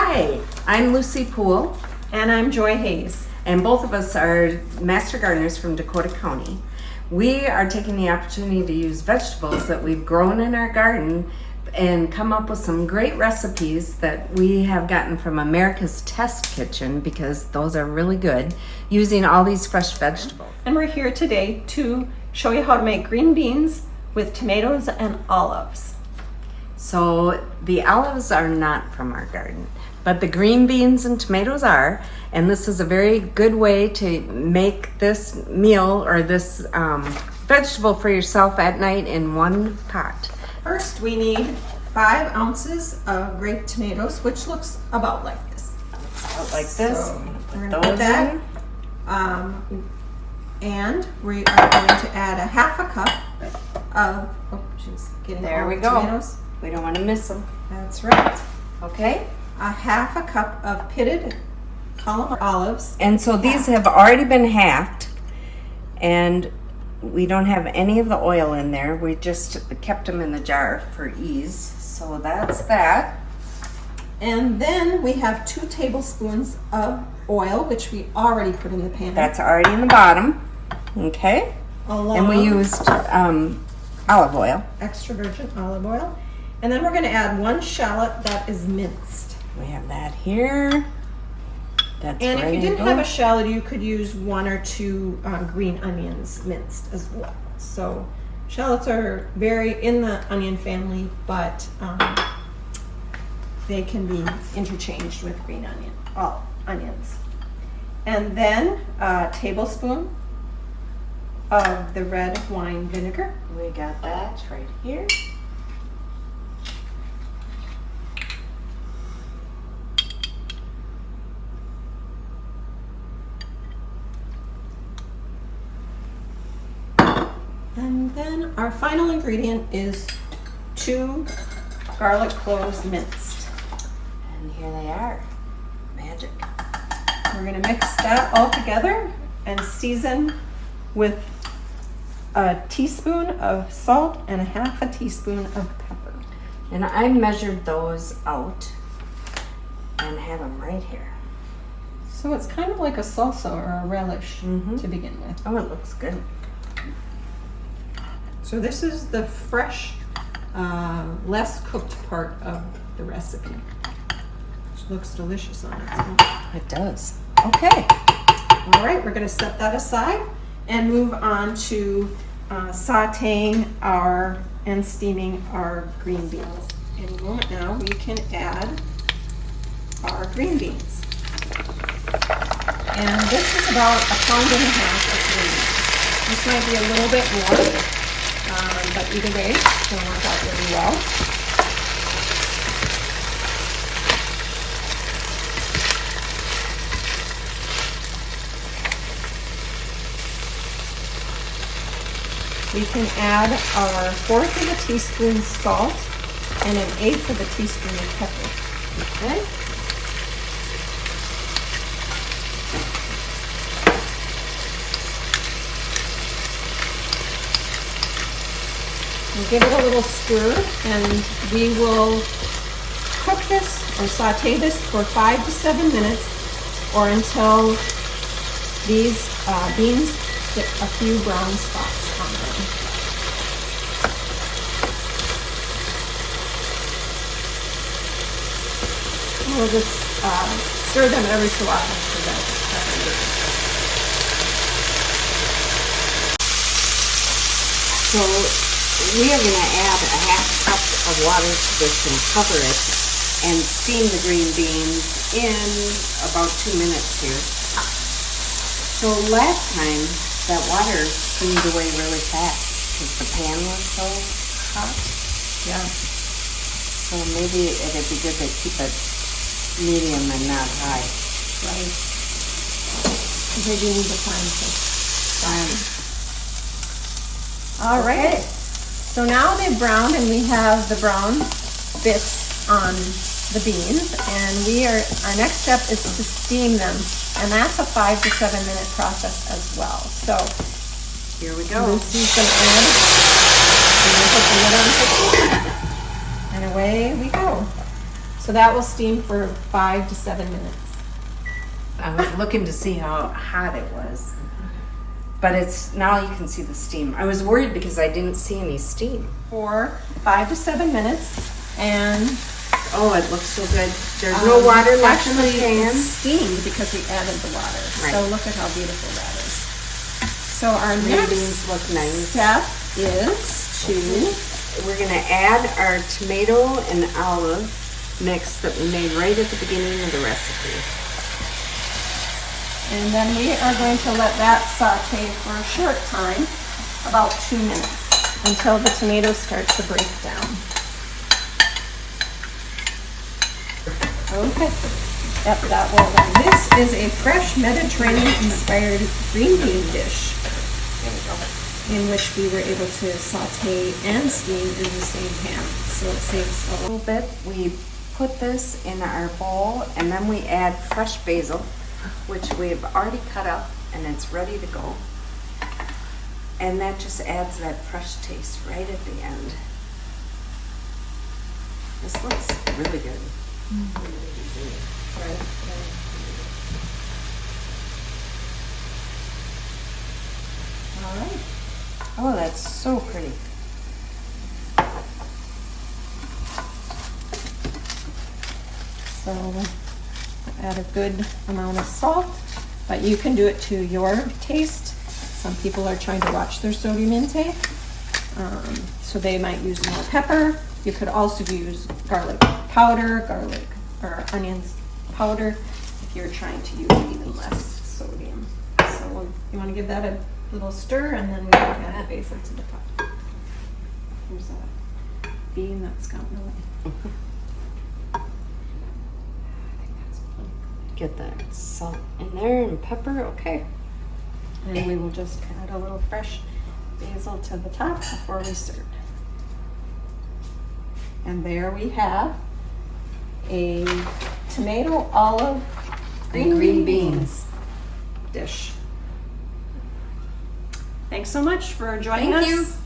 Hi, I'm Lucy Poole, And I'm Joy Hayes. and both of us are Master Gardeners from Dakota County. We are taking the opportunity to use vegetables that we've grown in our garden and come up with some great recipes that we have gotten from America's Test Kitchen, because those are really good, using all these fresh vegetables. And we're here today to show you how to make green beans with tomatoes and olives. So the olives are not from our garden, but the green beans and tomatoes are, and this is a very good way to make this meal or this vegetable for yourself at night in one pot. First, we need 5 ounces of grape tomatoes, which looks about like this. Out like this. So we're Put going to put those that. in. And we are going to add a half a cup of, she's getting There all we the go. tomatoes. We don't want to miss them. That's right. Okay. A half a cup of pitted column olives. And so these have already been halved, and we don't have any of the oil in there. We just kept them in the jar for ease. So that's that. And then we have 2 tablespoons of oil, which we already put in the pan. That's already in the bottom. Okay. Along And we used olive oil. extra virgin olive oil. And then we're going to add 1 shallot that is minced. We have that here. That's And if ready you to didn't go. have a shallot, you could use 1 or 2 green onions minced as well. So shallots are very in the onion family, but they can be interchanged with green onions. And then a tablespoon of the red wine vinegar. We got that right here. And then our final ingredient is 2 garlic cloves minced. And here they are. Magic. We're going to mix that all together and season with a teaspoon of salt and a half a teaspoon of pepper. And I measured those out and have them right here. So it's kind of like a salsa or a relish to begin with. Oh, it looks good. So this is the fresh, less cooked part of the recipe, which looks delicious on its own. It does. Okay. All right, we're going to set that aside and move on to sauteing and steaming our green beans. In a moment now, we can add our green beans. And this is about 1.5 pounds of green beans. This might be a little bit more, but either way, it's going to work out really well. We can add our 1/4 of a teaspoon salt and 1/8 of a teaspoon of pepper. Okay. We'll give it a little stir, and we will cook this or saute this for 5 to 7 minutes, or until these beans get a few brown spots on them. We'll just stir them every so often so that So we are going to add a half cup of water to this and cover it and steam the green beans in about 2 minutes here. So last time that water steamed away really fast because the pan was so hot. yeah. So maybe it'd be good to keep it medium and not high. Right. They do need the time to brown. All right. So now they've browned, and we have the brown bits on the beans, and our next step is to steam them, and that's a 5 to 7 minute process as well. So Here we go. Lucy's going to add, and we'll put the lid on quickly, and away we go. So that will steam for 5 to 7 minutes. I was looking to see how hot it was. But it's, now you can see the steam. I was worried because I didn't see any steam. For 5 to 7 minutes, and Oh, it looks so good. There's no water left in the actually pan. it's steamed because we added the water. Right. So look at how beautiful that is. So our Green next beans look nice. step is to We're gonna add our tomato and olive mix that we made right at the beginning of the recipe. and then we are going to let that saute for a short time, about 2 minutes, until the tomato starts to break down. Okay. Yep, that will then. This is a fresh Mediterranean-inspired green bean dish in which we were able to saute and steam in the same pan. So it saves a little bit. We put this in our bowl and then we add fresh basil, which we've already cut up and it's ready to go. And that just adds that fresh taste right at the end. This looks really good. All right. Oh, that's so pretty. So add a good amount of salt, but you can do it to your taste. Some people are trying to watch their sodium intake, so they might use more pepper. You could also use garlic powder, garlic or onions powder if you're trying to use even less sodium. So you want to give that a little stir, and then we can add the basil to the top. Here's that bean that's gotten away. Get that salt in there and pepper, okay. And we will just add a little fresh basil to the top before we serve. And there we have a tomato, olive, green beans dish. Thanks so much for joining us. Thank you.